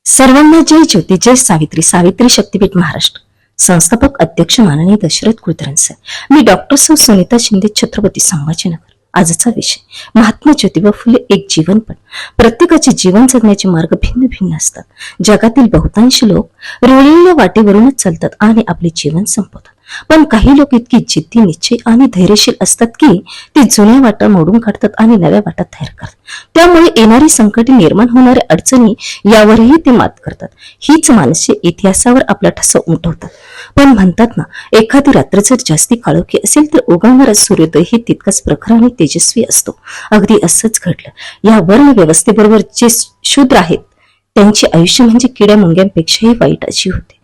सर्वांना जय ज्योती, जय सावित्री. सावित्री शक्तीपीठ महाराष्ट्र. संस्थापक अध्यक्ष माननीय दशरथ कुलकर्णी सर. मी डॉक्टर सौ सुनीता शिंदे, छत्रपती संभाजीनगर. आजचा विषय महात्मा ज्योतिबा फुले एक जीवनपट. प्रत्येकाचे जीवन जगण्याचे मार्ग भिन्न भिन्न असतात. जगातील बहुतांश लोक रुळलेल्या वाटेवरूनच चालतात आणि आपले जीवन संपवतात. पण काही लोक इतकी जिद्दी, निश्चय आणि धैर्यशील असतात की ते जुन्या वाटा मोडून काढतात आणि नव्या वाटा तयार करतात. त्यामुळे येणारी संकटे, निर्माण होणाऱ्या अडचणी यावरही ते मात करतात. हीच माणसे इतिहासावर आपला ठसा उमटवतात. पण म्हणतात ना, एखादी रात्र जर जास्ती काळोखी असेल तर उगवणारा सूर्योदय ही तितकाच प्रखर आणि तेजस्वी असतो. अगदी असंच घडलं. या वर्ण व्यवस्थेबरोबर जे शूद्र आहेत त्यांचे आयुष्य म्हणजे किड्या मुंग्यांपेक्षाही वाईट अशी होते.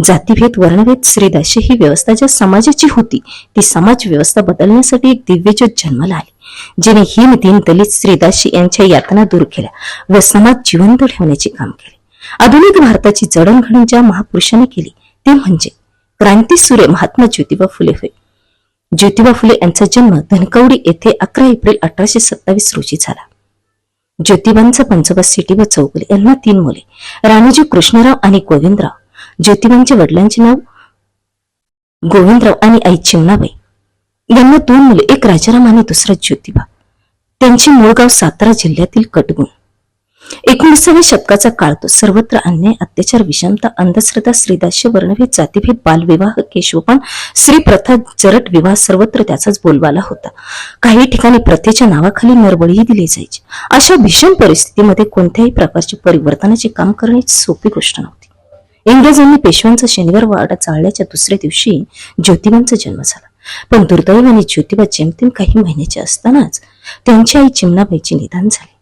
जातीभेद, वर्णभेद, श्रीदाशी ही व्यवस्था ज्या समाजाची होती ती समाज व्यवस्था बदलण्यासाठी एक दिव्यज्योत जन्माला आली, जिने हीन, दीन, दलित, श्रीदाशी यांच्या यातना दूर केल्या व समाज जिवंत ठेवण्याचे काम केले. आधुनिक भारताची जडणघडण ज्या महापुरुषाने केली ते म्हणजे क्रांती सूर्य महात्मा ज्योतिबा फुले होय. ज्योतिबा फुले यांचा जन्म धनकवडी येथे 11 एप्रिल 1827 रोजी झाला. ज्योतिबांचा पंजोबा सिटी व चौगुले यांना 3 मुले, राणोजी कृष्णराव आणि गोविंदराव. ज्योतिबांच्या वडिलांचे नाव गोविंदराव आणि आई चिमणाबाई. यांना 2 मुले, एक राजाराम आणि दुसरा ज्योतिबा. त्यांचे मूळ गाव सातारा जिल्ह्यातील कटगुण. 19व्या शतकाचा काळ तो. सर्वत्र अन्याय, अत्याचार, विषमता, अंधश्रद्धा, श्रीदास्य, वर्णभेद, जातीभेद, बालविवाह, केशवपण, स्त्री प्रथा, जरट विवाह सर्वत्र त्याचाच बोलबाला होता. काही ठिकाणी प्रथेच्या नावाखाली नरबळीही दिले जायचे. अशा भीषण परिस्थितीमध्ये कोणत्याही प्रकारची परिवर्तनाचे काम करणे सोपी गोष्ट नव्हती. इंग्रजांनी पेशव्यांचा शनिवार वाडा चालल्याच्या दुसऱ्या दिवशी ज्योतिबांचा जन्म झाला. पण दुर्दैवाने ज्योतिबा जेमतेम काही महिन्याचे असतानाच त्यांची आई चिमणाबाईचे निधन झाले.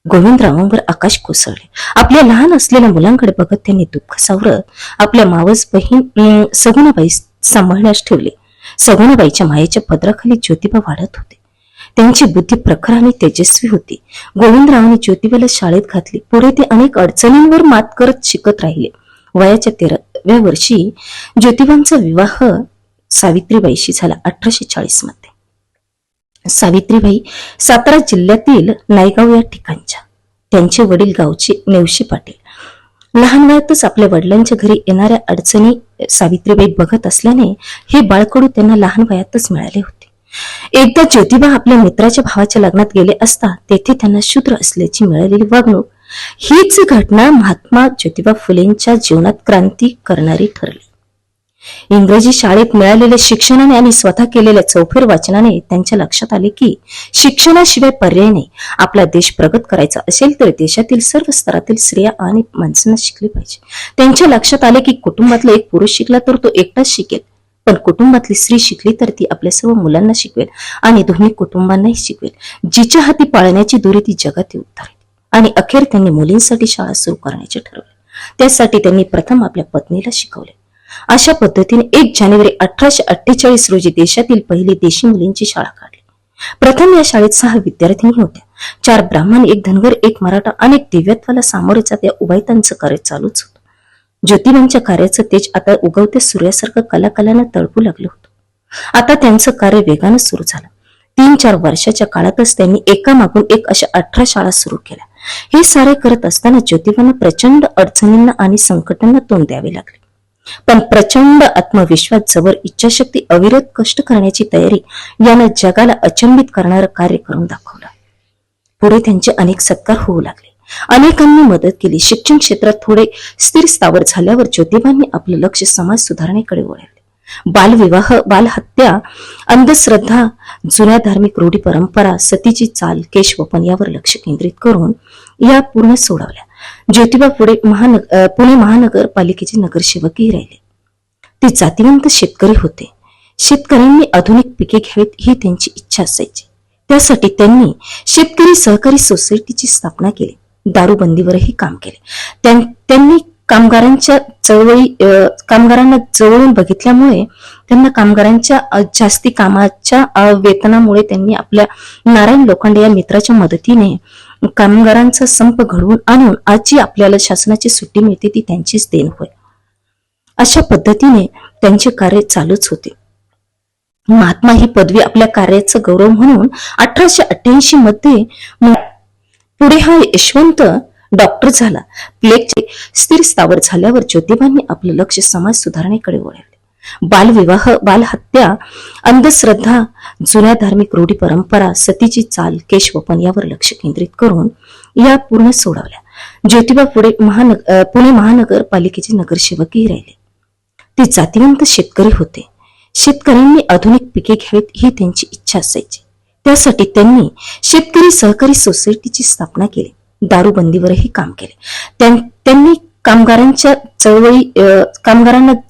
गोविंदरावांवर आकाश कोसळले. आपल्या लहान असलेल्या मुलांकडे बघत त्यांनी दुःख सावरत आपल्या मावस बहीण सगुणाबाई सांभाळण्यास ठेवले. सगुणाबाईच्या मायेच्या पदराखाली ज्योतिबा वाढत होते. त्यांची बुद्धी प्रखर आणि तेजस्वी होती. गोविंदरावांनी ज्योतिबाला शाळेत घातले. पुढे ते अनेक अडचणींवर मात करत शिकत राहिले. वयाच्या 13व्या वर्षी ज्योतिबांचा विवाह सावित्रीबाईशी झाला 1840 मध्ये. सावित्रीबाई सातारा जिल्ह्यातील नायगाव या ठिकाणच्या. त्यांचे वडील गावचे नेवशी पाटील. लहान वयातच आपल्या वडिलांच्या घरी येणाऱ्या अडचणी सावित्रीबाई बघत असल्याने हे बाळकडू त्यांना लहान वयातच मिळाले होते. एकदा ज्योतिबा आपल्या मित्राच्या भावाच्या लग्नात गेले असता तेथे त्यांना शूद्र असल्याची मिळालेली वागणूक हीच घटना महात्मा ज्योतिबा फुलेंच्या जीवनात क्रांती करणारी ठरली. इंग्रजी शाळेत मिळालेल्या शिक्षणाने आणि स्वतः केलेल्या चौफेर वाचनाने त्यांच्या लक्षात आले की शिक्षणाशिवाय पर्याय नाही. आपला देश प्रगत करायचा असेल तर देशातील सर्व स्तरातील स्त्रिया आणि माणसांना शिकले पाहिजे. त्यांच्या लक्षात आले की कुटुंबातला एक पुरुष शिकला तर तो एकटाच शिकेल, पण कुटुंबातली स्त्री शिकली तर ती आपल्या सर्व मुलांना शिकवेल आणि दोन्ही कुटुंबांनाही शिकवेल. जिच्या हाती पाळण्याची दोरी ती जगात उतरेल. आणि अखेर त्यांनी मुलींसाठी शाळा सुरू करण्याचे ठरवले. त्यासाठी त्यांनी प्रथम आपल्या पत्नीला शिकवले. अशा पद्धतीने 1 जानेवारी 1848 रोजी देशातील पहिली देशी मुलींची शाळा काढली. प्रथम या शाळेत 6 विद्यार्थिनी होत्या. 4 ब्राह्मण, 1 धनगर, 1 मराठा. अनेक दिव्यत्वाला सामोरे जात या उभयतांचं कार्य चालूच होतं. ज्योतिबांच्या कार्याचं तेज आता उगवत्या सूर्यासारखं कलाकलानं तळपू लागलं होतं. आता त्यांचं कार्य वेगानं सुरू झालं. 3-4 वर्षाच्या काळातच त्यांनी एकामागून एक अशा 18 शाळा सुरू केल्या. हे सारे करत असताना ज्योतिबांना प्रचंड अडचणींना आणि संकटांना तोंड द्यावे लागले. पण प्रचंड आत्मविश्वास, जबर इच्छाशक्ती, अविरत कष्ट करण्याची तयारी यानं जगाला अचंबित करणारं कार्य करून दाखवलं. पुढे त्यांचे अनेक सत्कार होऊ लागले. अनेकांनी मदत केली. शिक्षण क्षेत्रात थोडे स्थिर स्थावर झाल्यावर ज्योतिबांनी आपलं लक्ष समाज सुधारणेकडे वळवले. बालविवाह, बालहत्या, अंधश्रद्धा, जुन्या धार्मिक रूढी परंपरा, सतीची चाल, केशवपन यावर लक्ष केंद्रित करून या पूर्ण सोडवल्या. ज्योतिबा पुणे महानगरपालिकेचे नगरसेवकही राहिले. ते जातिवंत शेतकरी होते. शेतकऱ्यांनी आधुनिक पिके घ्यावीत ही त्यांची इच्छा असायची. त्यासाठी त्यांनी शेतकरी सहकारी सोसायटीची स्थापना केली. दारूबंदीवरही काम केले. त्यांनी कामगारांना जवळून बघितल्यामुळे त्यांना कामगारांच्या जास्ती कामाच्या वेतनामुळे त्यांनी आपल्या नारायण लोखंडे या मित्राच्या मदतीने कामगारांचा संप घडवून आणून आज जी आपल्याला शासनाची सुट्टी मिळते ती त्यांचीच देण होय. अशा पद्धतीने त्यांचे कार्य चालूच होते. महात्मा ही पदवी आपल्या कार्याचा गौरव म्हणून 1888 मध्ये पुढे हा यशवंत डॉक्टर झाला. प्लेगचे स्थिर स्थावर झाल्यावर ज्योतिबांनी आपलं लक्ष समाज सुधारणेकडे वळवले. बालविवाह, बालहत्या, अंधश्रद्धा, जुन्या धार्मिक रूढी परंपरा, सतीची चाल, केशवपन यावर लक्ष केंद्रित करून या पूर्ण सोडवल्या. ज्योतिबा पुणे महानगरपालिकेचे नगरसेवकही राहिले. ते जातिवंत शेतकरी होते. शेतकऱ्यांनी आधुनिक पिके घ्यावीत ही त्यांची इच्छा असायची. त्यासाठी त्यांनी शेतकरी सहकारी सोसायटीची स्थापना केली. दारूबंदीवरही काम केले. त्यांनी कामगारांना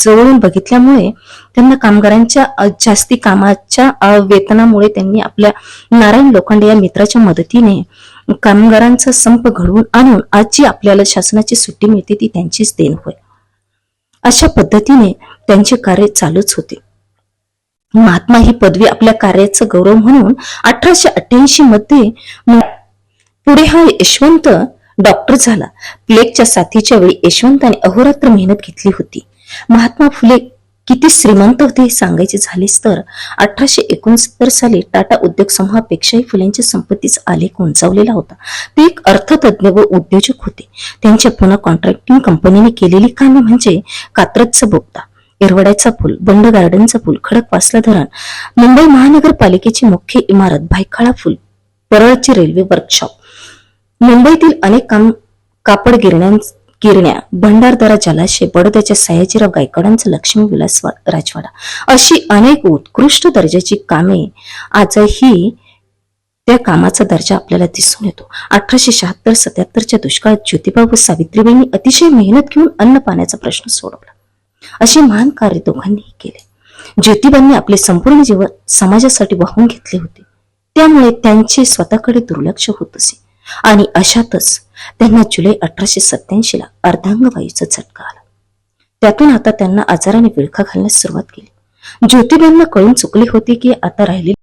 जवळून बघितल्यामुळे त्यांना कामगारांच्या जास्ती कामाच्या वेतनामुळे त्यांनी आपल्या नारायण लोखंडे या मित्राच्या मदतीने कामगारांचा संप घडवून आणून आज जी आपल्याला शासनाची सुट्टी मिळते ती त्यांचीच देण होय. अशा पद्धतीने त्यांचे कार्य चालूच होते. महात्मा ही पदवी आपल्या कार्याचा गौरव म्हणून 1888 मध्ये पुढे हा यशवंत डॉक्टर झाला. प्लेगच्या साथीच्या वेळी यशवंताने अहोरात्र मेहनत घेतली होती. महात्मा फुले किती श्रीमंत होते हे सांगायचे झालेच तर 1869 साली टाटा उद्योग समूहापेक्षाही फुलेंच्या संपत्तीचा आलेख उंचावलेला होता. ते एक अर्थतज्ञ व उद्योजक होते. त्यांच्या पुणे कॉन्ट्रॅक्टिंग कंपनीने केलेली कामे म्हणजे कात्रजचा बोगदा, येरवड्याचा पूल, बंड गार्डनचा पूल, खडकवासला धरण, मुंबई महानगरपालिकेची मुख्य इमारत, भायखळा पूल, परळची रेल्वे वर्कशॉप, मुंबईतील अनेक कापड गिरण्या, भंडारदरा जलाशय, बडोद्याच्या सयाजीराव गायकवाडांचा लक्ष्मी विलास राजवाडा अशी अनेक उत्कृष्ट दर्जाची कामे आजही त्या कामाचा दर्जा आपल्याला दिसून येतो. 1876-77च्या दुष्काळात ज्योतिबा व सावित्रीबाईंनी अतिशय मेहनत घेऊन अन्न पाण्याचा प्रश्न सोडवला. असे महान कार्य दोघांनीही केले. ज्योतिबांनी आपले संपूर्ण जीवन समाजासाठी वाहून घेतले होते. त्यामुळे त्यांचे स्वतःकडे दुर्लक्ष होत असे आणि अशातच त्यांना जुलै 1887 अर्धांगवायूचा झटका आला. त्यातून आता त्यांना आजाराने विळखा घालण्यास सुरुवात केली. ज्योतिबांना कळून चुकले होते की आता राहिलेली